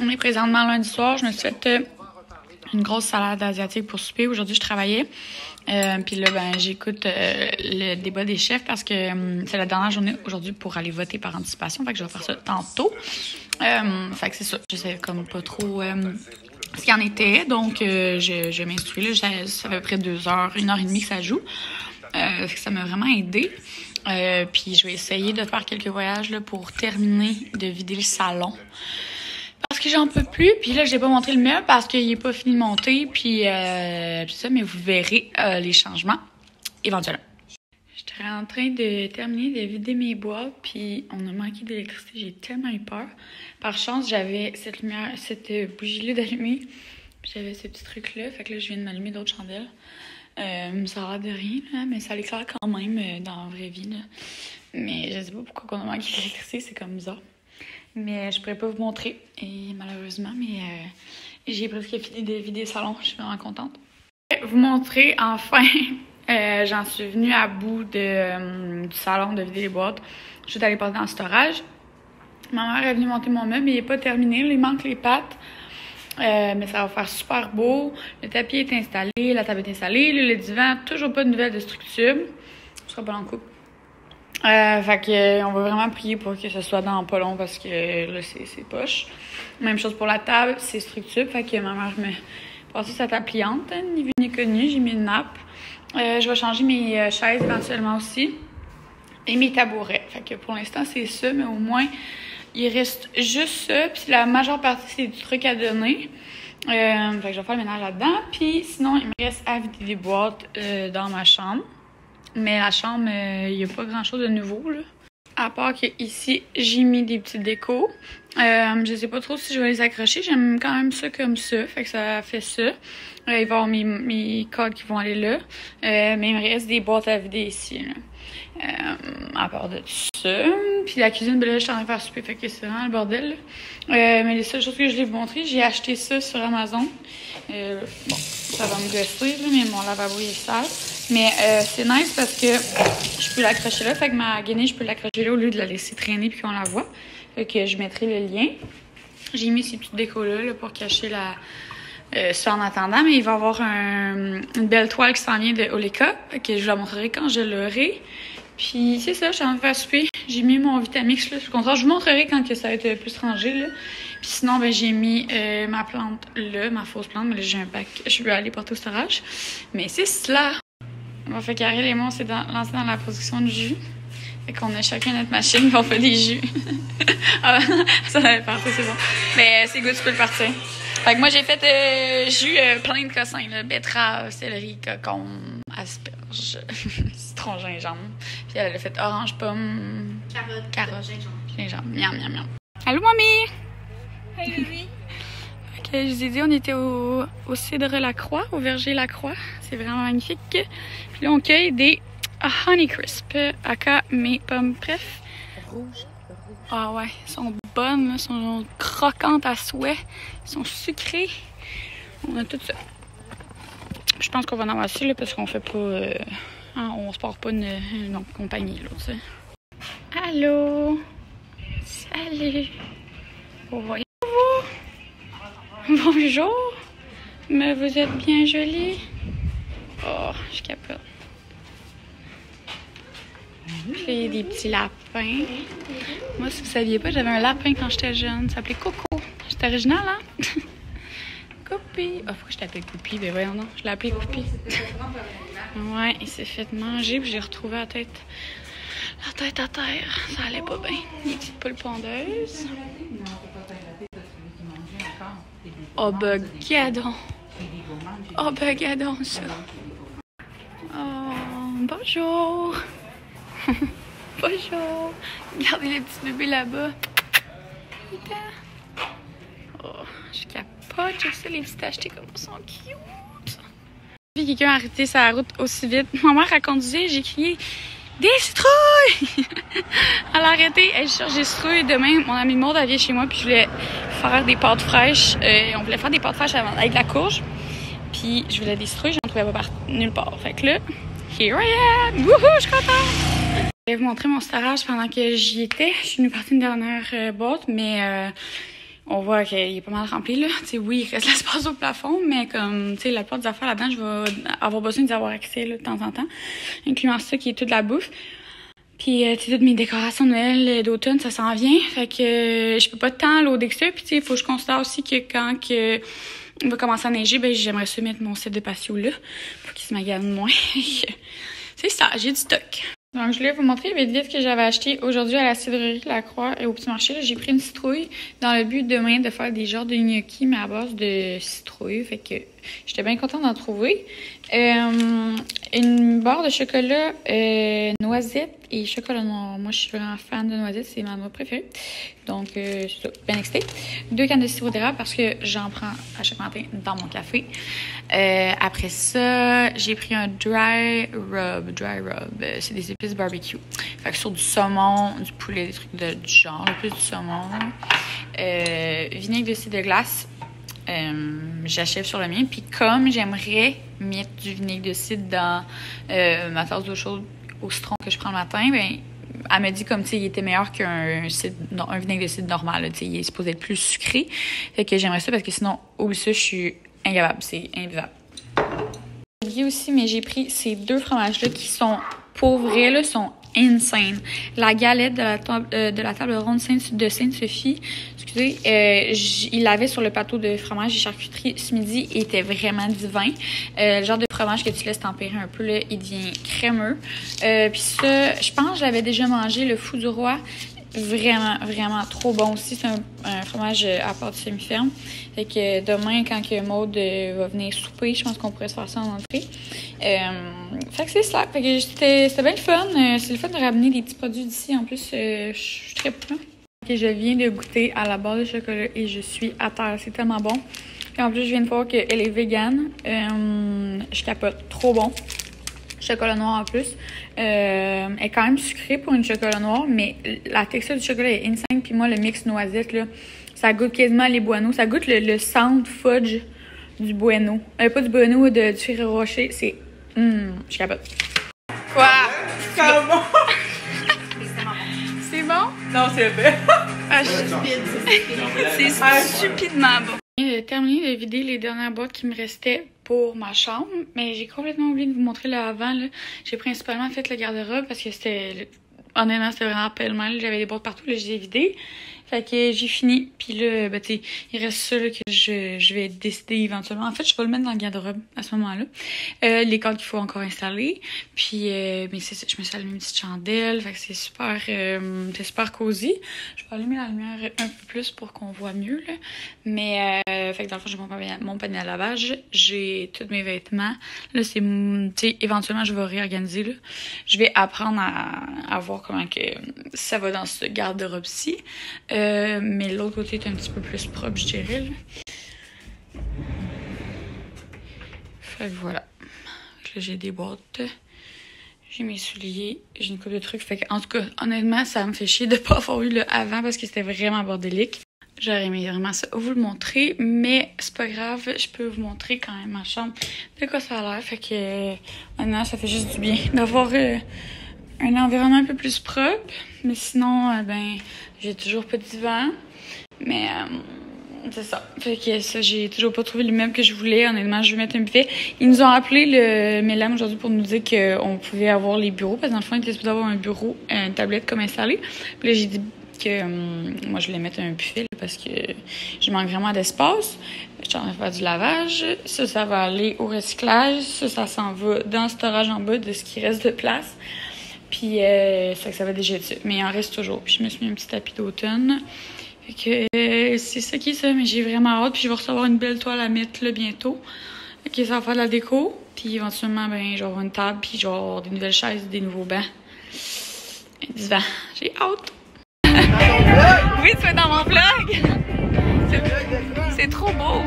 On est présentement lundi soir. Je me suis fait une grosse salade asiatique pour souper. Aujourd'hui, je travaillais. Puis là, j'écoute le débat des chefs parce que c'est la dernière journée aujourd'hui pour aller voter par anticipation. Fait que je vais faire ça tantôt. Fait que c'est ça. Je sais comme pas trop ce qu'il y en était. Donc, je m'instruis. Là, ça fait à peu près 2 heures, 1h30 que ça joue. Ça m'a vraiment aidé. Puis je vais essayer de faire quelques voyages là, pour terminer de vider le salon. Parce que j'en peux plus. Puis là, je n'ai pas montré le meuble parce qu'il n'est pas fini de monter. Puis tout ça, mais vous verrez les changements éventuellement. J'étais en train de terminer de vider mes boîtes. Puis on a manqué d'électricité. J'ai tellement eu peur. Par chance, j'avais cette lumière, cette bougie-là d'allumée. Puis j'avais ce petit truc-là. Fait que là, je viens de m'allumer d'autres chandelles. Ça a l'air de rien, là, mais ça l'éclaire quand même dans la vraie vie. Là. Mais je sais pas pourquoi on a manqué d'électricité, c'est comme bizarre. Mais je pourrais pas vous montrer, et malheureusement, mais j'ai presque fini de vider le salon. Je suis vraiment contente. Je vais vous montrer enfin. J'en suis venue à bout du salon de vider les boîtes. Je suis allée passer dans le storage. Ma mère est venue monter mon meuble, mais il n'est pas terminé. Là, il manque les pattes. Mais ça va faire super beau. Le tapis est installé, la table est installée. Le divan, toujours pas de nouvelles de structure. Ce sera pas en coupe. Fait que on va vraiment prier pour que ce soit dans pas long parce que là, c'est poche. Même chose pour la table, c'est structure. Fait que ma mère me passe sa table pliante, ni vu ni connu. J'ai mis une nappe. Je vais changer mes chaises éventuellement aussi. Et mes tabourets. Fait que pour l'instant, c'est ça, mais au moins... Il reste juste ça, puis la majeure partie, c'est du truc à donner. Fait que je vais faire le ménage là-dedans. Puis sinon, il me reste à vider des boîtes dans ma chambre. Mais la chambre, il n'y a pas grand-chose de nouveau, là. À part qu'ici, j'ai mis des petites décos. Je sais pas trop si je vais les accrocher. J'aime quand même ça comme ça. Fait que ça fait ça. Il va y avoir mes codes qui vont aller là. Mais il me reste des boîtes à vider ici, là. À part de ça. Puis la cuisine, là, je suis en train de faire souper, fait que c'est vraiment le bordel. Mais les seules choses que je vais vous montrer, j'ai acheté ça sur Amazon. Bon, ça va me gosser, là, mais mon lavabo est sale. Mais c'est nice parce que je peux l'accrocher là. Fait que ma guenille, je peux l'accrocher là au lieu de la laisser traîner puis qu'on la voit. Fait que je mettrai le lien. J'ai mis ces petites décos-là là, pour cacher ça en attendant. Mais il va y avoir une belle toile qui s'en vient de Oleka. Fait que je vous la montrerai quand je l'aurai. Puis c'est ça, je suis en train de faire souper. J'ai mis mon Vitamix, là, je suis contente. Je vous montrerai quand que ça va être plus rangé, là. Puis sinon, j'ai mis ma plante là, ma fausse plante. Mais là, j'ai un pack, je vais aller porter au storage. Mais c'est cela. On fait qu'Ariel et moi, on s'est lancé dans la production de jus. Fait qu'on a chacun notre machine, on fait des jus. Ah, ça va partir, c'est bon. Mais c'est good, tu peux le partir. Fait que moi, j'ai fait jus plein de cossins, là. Betterave, céleri, cocon, asperge, citron, gingembre. Puis elle a fait orange, pomme, carotte, gingembre. Miam, miam, miam. Allô, mamie! Hey, Louis! Ok, je vous ai dit, on était au Cidre Lacroix, au verger Lacroix. C'est vraiment magnifique. Puis là, on cueille des Honey Crisp, aka mes pommes préf. Rouge. Ah ouais, elles sont bonnes, elles sont croquantes à souhait, elles sont sucrées. On a tout ça. Je pense qu'on va en avoir aussi, là, parce qu'on fait pas... on se part pas une compagnie, là, tu sais. Allô? Salut! Voyez-vous? Bonjour! Mais vous êtes bien jolie. Oh, je capote. Puis il y a des petits lapins. Moi, si vous saviez pas, j'avais un lapin quand j'étais jeune. Ça s'appelait Coco. C'est original, hein? Coupi. Ah, pourquoi je l'appelle Coupi? Ben voyons, non. Je l'ai appelé Coupi. Ouais, il s'est fait manger, puis j'ai retrouvé la tête à terre. Ça allait pas bien. Des petites poules pondeuses. Oh, ben, gadon. Oh, ben, gadon, ça. Oh, bonjour. Bonjour. Regardez les petits bébés là-bas. Oh, je capote. Je sais, les petits achetés comme ils sont cute. J'ai vu quelqu'un arrêter sa route aussi vite. Ma mère, elle conduisait, j'ai crié « Des citrouilles! » Elle a arrêté. Elle cherche des citrouilles. Demain, mon amie Maud, elle vient chez moi, puis je voulais faire des pâtes fraîches. On voulait faire des pâtes fraîches avec de la courge. Puis je voulais des citrouilles, j'en trouvais pas nulle part. Fait que là, here I am! Wouhou, je suis contente! Je vais vous montrer mon storage pendant que j'y étais. Je suis venue partir une dernière boîte, mais on voit qu'il est pas mal rempli, là. Tu sais, oui, il reste l'espace au plafond, mais comme, tu sais, la plupart des affaires là-dedans, je vais avoir besoin d'y avoir accès, là, de temps en temps. Incluant ça qui est toute la bouffe. Puis, tu sais, toutes mes décorations de Noël, d'automne, ça s'en vient. Fait que je peux pas tant loader que ça. Puis, tu sais, il faut que je considère aussi que quand il va commencer à neiger, ben j'aimerais ça mettre mon set de patio là, pour qu'il se magane moins. C'est ça, j'ai du stock. Donc, je voulais vous montrer vite vite que j'avais acheté aujourd'hui à la cidrerie Lacroix et au petit marché. J'ai pris une citrouille dans le but demain de faire des genres de gnocchis, mais à base de citrouille. Fait que j'étais bien contente d'en trouver. Une barre de chocolat noisette et chocolat noir. Moi, je suis vraiment fan de noisette, c'est ma noix préférée. Donc, c'est ça, bien excité. 2 cannes de sirop d'érable parce que j'en prends à chaque matin dans mon café. Après ça, j'ai pris un dry rub. C'est des épices barbecue. Fait que sur du saumon, du poulet, des trucs du genre, plus du saumon. Vinaigre de cidre de glace. J'achève sur le mien. Puis comme j'aimerais mettre du vinaigre de cidre dans ma tasse d'eau chaude au citron que je prends le matin, ben elle me dit comme, tu sais, il était meilleur qu'un vinaigre de cidre normal. Tu sais, il est supposé être plus sucré. Fait que j'aimerais ça parce que sinon, oublie ça, je suis incapable. C'est invivable. J'ai oublié aussi, mais j'ai pris ces 2 fromages-là qui sont, pour vrai, là, sont insane. La galette de la table ronde de Sainte-Sophie, excusez, il l'avait sur le plateau de fromage et charcuterie ce midi et était vraiment divin. Le genre de fromage que tu laisses tempérer un peu, là, il devient crémeux. Puis ça, je pense que j'avais déjà mangé le Fou du Roi. Vraiment, vraiment trop bon aussi. C'est un fromage à pâte semi-ferme. Fait que demain, quand que Maude va venir souper, je pense qu'on pourrait se faire ça en entrée. Fait que c'est ça. Fait que c'était bien le fun. C'est le fun de ramener des petits produits d'ici. En plus, je suis très contente. Je viens de goûter à la barre de chocolat et je suis à terre. C'est tellement bon. Puis en plus, je viens de voir qu'elle est végane. Je capote. Trop bon. Chocolat noir en plus. Elle est quand même sucrée pour une chocolat noir, mais la texture du chocolat est insane. Puis moi, le mix noisette, là, ça goûte quasiment les Bueno. Ça goûte le sound fudge du Bueno. Pas du Bueno, du Ferrero Rocher. C'est... je capote. Quoi? C'est bon! C'est bon? Non, c'est vrai. Ah, c'est stupidement bon. J'ai terminé de vider les dernières boîtes qui me restaient pour ma chambre, mais j'ai complètement oublié de vous montrer le avant. J'ai principalement fait le garde-robe parce que c'était... Honnêtement, c'était vraiment pêle-mêle. J'avais des boîtes partout, là, je les ai vidées. Fait que j'ai fini. Puis là, ben, tu sais, il reste ça là, que je vais décider éventuellement. En fait, je vais le mettre dans le garde-robe à ce moment-là. Les cadres qu'il faut encore installer. Puis, mais c'est ça, je me suis allumé une petite chandelle. Fait que c'est super cosy. Je vais allumer la lumière un peu plus pour qu'on voit mieux, là. Mais, fait que dans le fond, j'ai mon panier à lavage. J'ai tous mes vêtements. Là, c'est, tu sais, éventuellement, je vais réorganiser, là. Je vais apprendre à voir comment que ça va dans ce garde-robe-ci. Mais l'autre côté est un petit peu plus propre, je dirais. Là. Fait que voilà. Là, j'ai des boîtes. J'ai mes souliers. J'ai une couple de trucs. Fait que, en tout cas, honnêtement, ça me fait chier de pas avoir eu le avant parce que c'était vraiment bordélique. J'aurais aimé vraiment ça vous le montrer, mais c'est pas grave, je peux vous montrer quand même ma chambre de quoi ça a l'air. Fait que, maintenant, ça fait juste du bien d'avoir un environnement un peu plus propre. Mais sinon, ben, j'ai toujours pas de divan. Mais c'est ça. Fait que ça, j'ai toujours pas trouvé l'immeuble que je voulais. Honnêtement, je vais mettre un buffet. Ils nous ont appelé le Mélam aujourd'hui pour nous dire qu'on pouvait avoir les bureaux. Parce que dans le fond, ils étaient supposés avoir un bureau, une tablette comme installée. Puis là, j'ai dit que moi, je voulais mettre un buffet là, parce que je manque vraiment d'espace. Je suis en train de faire du lavage. Ça va aller au recyclage. Ça s'en va dans le storage en bas de ce qui reste de place. Puis, ça va déjà dessus. Mais il en reste toujours. Puis, je me suis mis un petit tapis d'automne. Fait que c'est ça qui est ça. Mais j'ai vraiment hâte. Puis, je vais recevoir une belle toile à mettre là bientôt. Fait que ça va faire de la déco. Puis, éventuellement, ben, je vais avoir une table. Puis, je vais avoir des nouvelles chaises, des nouveaux bancs. Un divan. J'ai hâte. Oui, tu es dans mon vlog. C'est trop beau.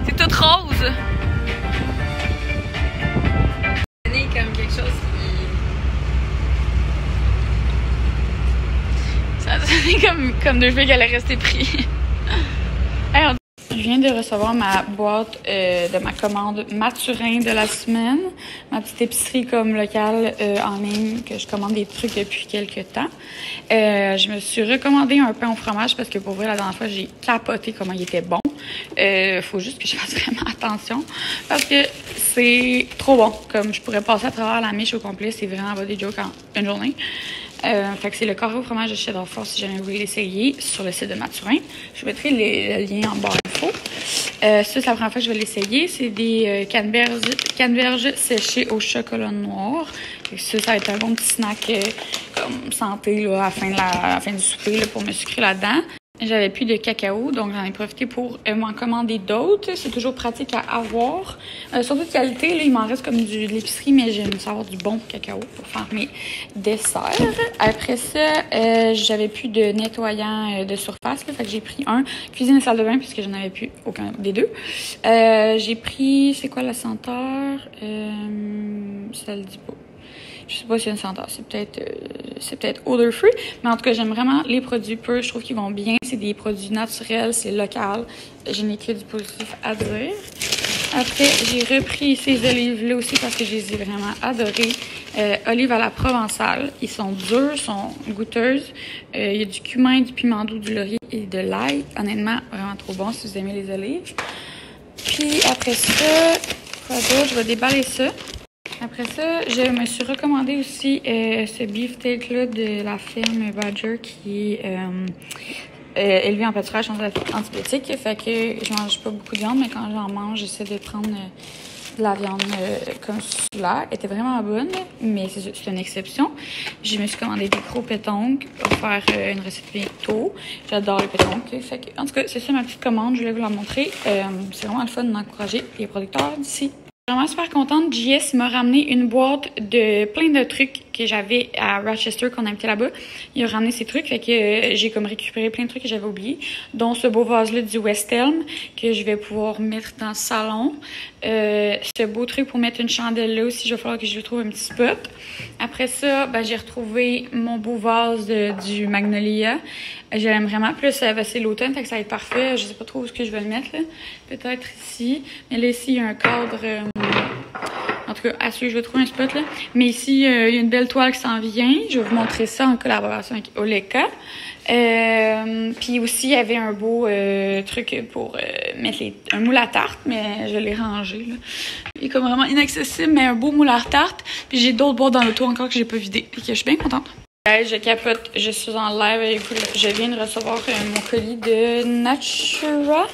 C'est tout rose. C'est comme quelque chose qui... Ça a donné comme deux filles qui allaient rester pris. Hey, je viens de recevoir ma boîte de ma commande Maturin de la semaine. Ma petite épicerie comme locale en ligne que je commande des trucs depuis quelques temps. Je me suis recommandé un pain au fromage parce que pour vrai, la dernière fois, j'ai capoté comment il était bon. Faut juste que je fasse vraiment attention parce que c'est trop bon. Comme je pourrais passer à travers la miche au complet, c'est vraiment bas des jokes en une journée. Fait que c'est le carré au fromage de Cheddar Force si jamais vous voulez l'essayer sur le site de Maturin. Je mettrai le lien en barre d'infos. Ça, c'est la première fois que je vais l'essayer. C'est des canneberges séchées au chocolat noir. Et ça va être un bon petit snack comme santé là, à la fin du souper là, pour me sucrer là-dedans. J'avais plus de cacao, donc j'en ai profité pour m'en commander d'autres. C'est toujours pratique à avoir. Surtout de qualité, là, il m'en reste comme de l'épicerie, mais j'aime savoir du bon cacao pour faire mes desserts. Après ça, j'avais plus de nettoyant de surface, là, fait que j'ai pris un cuisine et salle de bain puisque j'en avais plus aucun des deux. J'ai pris, c'est quoi la senteur? Ça le dit pas. Je sais pas s'il y a une senteur, c'est peut-être odor free, mais en tout cas, j'aime vraiment les produits purs, je trouve qu'ils vont bien. C'est des produits naturels, c'est local. Je n'ai que du positif à dire. Après, j'ai repris ces olives-là aussi parce que je les ai vraiment adorées. Olives à la provençale. Ils sont durs, sont goûteuses. Il y a du cumin, du piment doux, du laurier et de l'ail. Honnêtement, vraiment trop bon si vous aimez les olives. Puis après ça, quoi d'autre? Je vais déballer ça. Après ça, je me suis recommandé aussi ce beefsteak-là de la ferme Badger qui est élevé en pâturage sans antibiotiques. Fait que je mange pas beaucoup de viande, mais quand j'en mange, j'essaie de prendre de la viande comme celui-là. Elle était vraiment bonne, mais c'est une exception. Je me suis commandé des gros pétonques pour faire une recette bientôt. J'adore les pétonques. Fait que, en tout cas, c'est ça ma petite commande. Je voulais vous la montrer. C'est vraiment le fun d'encourager les producteurs d'ici. Je suis vraiment super contente. JS m'a ramené une boîte de plein de trucs que j'avais à Rochester qu'on habitait là-bas. Il a ramené ces trucs, fait que j'ai comme récupéré plein de trucs que j'avais oubliés, dont ce beau vase-là du West Elm que je vais pouvoir mettre dans le salon. Ce beau truc pour mettre une chandelle là aussi, il va falloir que je lui trouve un petit spot. Après ça, ben, j'ai retrouvé mon beau vase du Magnolia. Je l'aime vraiment. Plus c'est l'automne, fait que ça va être parfait. Je sais pas trop où est-ce que je vais le mettre, là. Peut-être ici. Mais là, ici, il y a un cadre... En tout cas, à celui, je vais trouver un spot, là. Mais ici, il y a une belle toile qui s'en vient. Je vais vous montrer ça en collaboration avec Oleka. Puis aussi, il y avait un beau truc pour mettre un moule à tarte, mais je l'ai rangé, là. Il est comme vraiment inaccessible, mais un beau moule à tarte. Puis j'ai d'autres boîtes dans l'auto encore que j'ai pas vidées. Puis que je suis bien contente. Je capote, je suis en live avec vous. Je viens de recevoir mon colis de Natura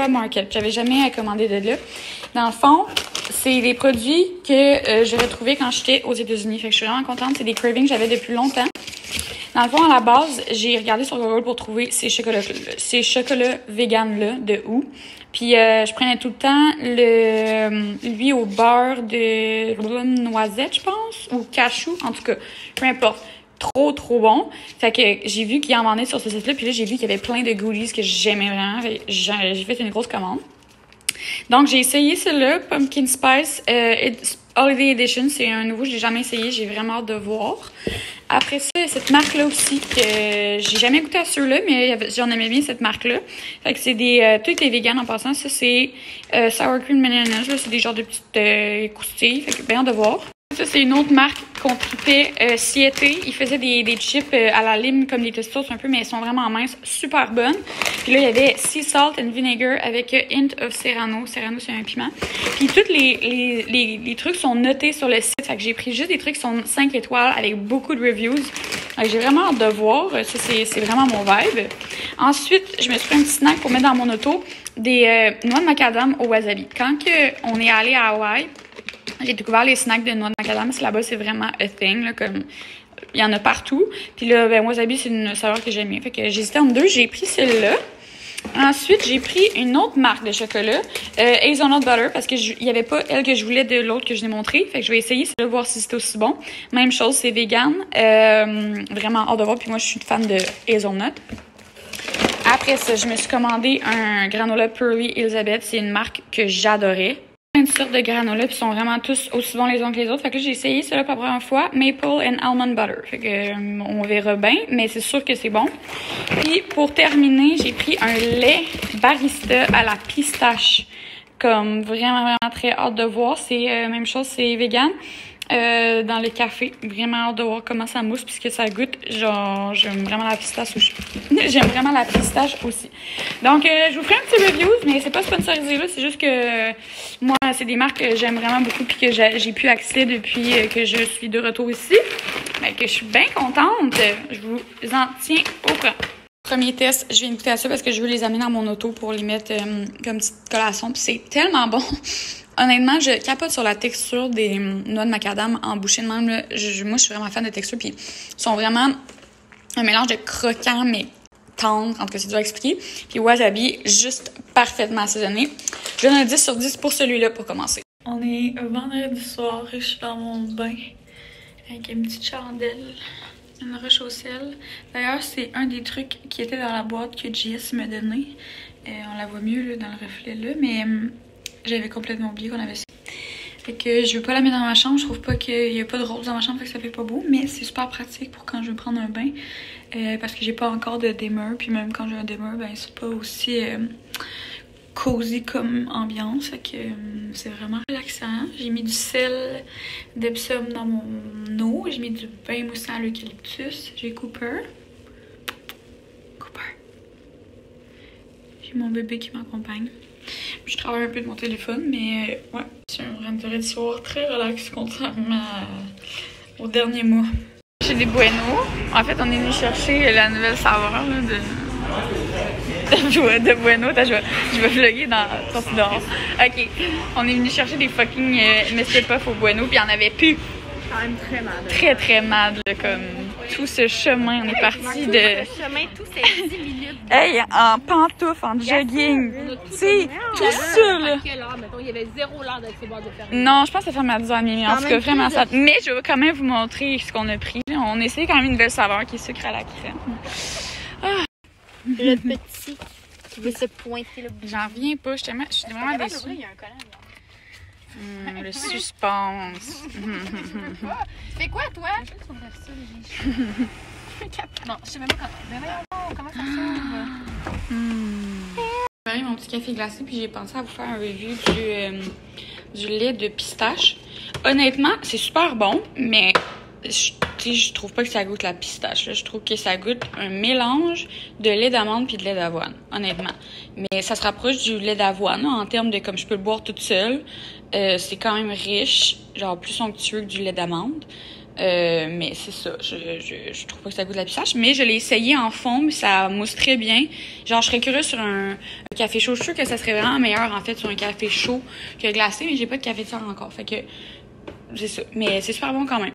Market. J'avais jamais commandé de là. Dans le fond, c'est des produits que j'aurais trouvés quand j'étais aux États-Unis. Fait que je suis vraiment contente. C'est des cravings que j'avais depuis longtemps. Dans le fond, à la base, j'ai regardé sur Google pour trouver ces chocolats vegan-là de où. Puis je prenais tout le temps lui au beurre de noisette, je pense, ou cachou, en tout cas, peu importe. Trop bon. Fait que j'ai vu qu'il en vendait sur ce site-là, puis là, j'ai vu qu'il y avait plein de goodies que j'aimais vraiment. J'ai fait une grosse commande. Donc, j'ai essayé celui-là, Pumpkin Spice Holiday Edition. C'est un nouveau, je l'ai jamais essayé, j'ai vraiment hâte de voir. Après ça, cette marque-là aussi, que j'ai jamais goûté à ceux-là, mais j'en aimais bien cette marque-là. Fait que c'est tout est vegan en passant. Ça, c'est Sour Cream Mayonnaise. C'est des genres de petites croustilles. Fait que bien hâte de voir. Ça, c'est une autre marque qu'on tripait Siete. Ils faisaient des chips à la lime, comme des tostitos un peu, mais elles sont vraiment minces, super bonnes. Puis là, il y avait Sea Salt and Vinegar avec Hint of Serrano. Serrano, c'est un piment. Puis tous les trucs sont notés sur le site. Fait que j'ai pris juste des trucs qui sont 5 étoiles avec beaucoup de reviews. J'ai vraiment hâte de voir. Ça, c'est vraiment mon vibe. Ensuite, je me suis fait un petit snack pour mettre dans mon auto des noix de macadam au wasabi. Quand on est allé à Hawaï, j'ai découvert les snacks de noix de macadam, parce que là-bas, c'est vraiment a thing, là, comme il y en a partout. Puis là, ben, wasabi, c'est une saveur que j'aime bien. Fait que j'hésitais entre deux, j'ai pris celle-là. Ensuite, j'ai pris une autre marque de chocolat, Hazelnut Butter, parce que il y avait pas elle que je voulais de l'autre que je l'ai montré. Fait que je vais essayer celle-là, voir si c'est aussi bon. Même chose, c'est vegan. Vraiment hâte de voir. Puis moi, je suis fan de Hazelnut. Après ça, je me suis commandé un granola Pearly Elizabeth. C'est une marque que j'adorais. Plein de sortes de granola, puis sont vraiment tous aussi bons les uns que les autres. Fait que là, j'ai essayé cela pour la première fois, Maple and Almond Butter. Fait que on verra bien, mais c'est sûr que c'est bon. Puis pour terminer, j'ai pris un lait barista à la pistache. Comme vraiment très hâte de voir. C'est même chose, c'est vegan. Dans le café. Vraiment hâte de voir comment ça mousse puisque ça goûte. Genre, j'aime vraiment la pistache aussi. J'aime vraiment la pistache aussi. Donc, je vous ferai un petit review, mais c'est pas sponsorisé là. C'est juste que moi, c'est des marques que j'aime vraiment beaucoup puis que j'ai pu accéder depuis que je suis de retour ici. Mais que je suis bien contente. Je vous en tiens au courant. Premier test, je viens de goûter à ça parce que je veux les amener dans mon auto pour les mettre comme petite collation. Puis c'est tellement bon. Honnêtement, je capote sur la texture des noix de macadam en bouchée de même. Là. Moi, je suis vraiment fan de texture. Puis ils sont vraiment un mélange de croquant mais tendre. En tout cas, c'est dur à expliquer. Puis wasabi, juste parfaitement assaisonné. Je donne un 10 sur 10 pour celui-là pour commencer. On est vendredi soir et je suis dans mon bain avec une petite chandelle. Une roche au sel. D'ailleurs, c'est un des trucs qui était dans la boîte que JS m'a donné. On la voit mieux là, dans le reflet là, mais j'avais complètement oublié qu'on avait ça. Fait que je veux pas la mettre dans ma chambre. Je trouve pas qu'il y a pas de rose dans ma chambre, fait que ça fait pas beau. Mais c'est super pratique pour quand je veux prendre un bain. Parce que j'ai pas encore de dimmer. Puis même quand j'ai un dimmer, ben c'est pas aussi cosy comme ambiance. Fait que c'est vraiment relaxant. J'ai mis du sel d'Epsom dans mon eau. J'ai mis du bain moussant à l'eucalyptus. J'ai Cooper. J'ai mon bébé qui m'accompagne. Je travaille un peu de mon téléphone, mais ouais, c'est un vendredi soir très relax contrairement au dernier mois. J'ai des Bueno. En fait, on est venu chercher la nouvelle saveur là, de Bueno. Attends, je vais vlogger dans sortie dehors. Ok, on est venu chercher des fucking Mr. Puff au Bueno, puis il n'y en avait plus. Quand même très mal. Très mal, comme tout ce chemin, on est parti de... Ce chemin, tous ces 10 minutes. Hey, en pantoufles, en jogging, tu sais, tout ça, là. À quelle heure, mettons, il y avait 0 heure d'être bord de fermer. Non, je pense que ça ferme à 10h30, mais en tout cas, vraiment ça. Mais je vais quand même vous montrer ce qu'on a pris. On essaie quand même une nouvelle saveur qui est sucre à la crème. Ah. Le petit qui veut se pointer le bout. J'en reviens pas, je suis vraiment déçue. Il y a un collant, Le suspense. Tu fais quoi, toi? Non, je sais même pas quand. Mais voyons, comment ça s'ouvre? J'ai pris mon petit café glacé, puis j'ai pensé à vous faire un review du lait de pistache. Honnêtement, c'est super bon, mais je trouve pas que ça goûte la pistache. Là. Je trouve que ça goûte un mélange de lait d'amande puis de lait d'avoine, honnêtement. Mais ça se rapproche du lait d'avoine en termes de comme je peux le boire toute seule. C'est quand même riche, genre plus onctueux que du lait d'amande. Mais c'est ça, je trouve pas que ça goûte la pistache. Mais je l'ai essayé en fond, ça mousse très bien. Genre, je serais curieuse sur un café chaud. Je suis sûre que ça serait vraiment meilleur, en fait, sur un café chaud que glacé. Mais j'ai pas de café de sang encore, fait que c'est ça. Mais c'est super bon quand même.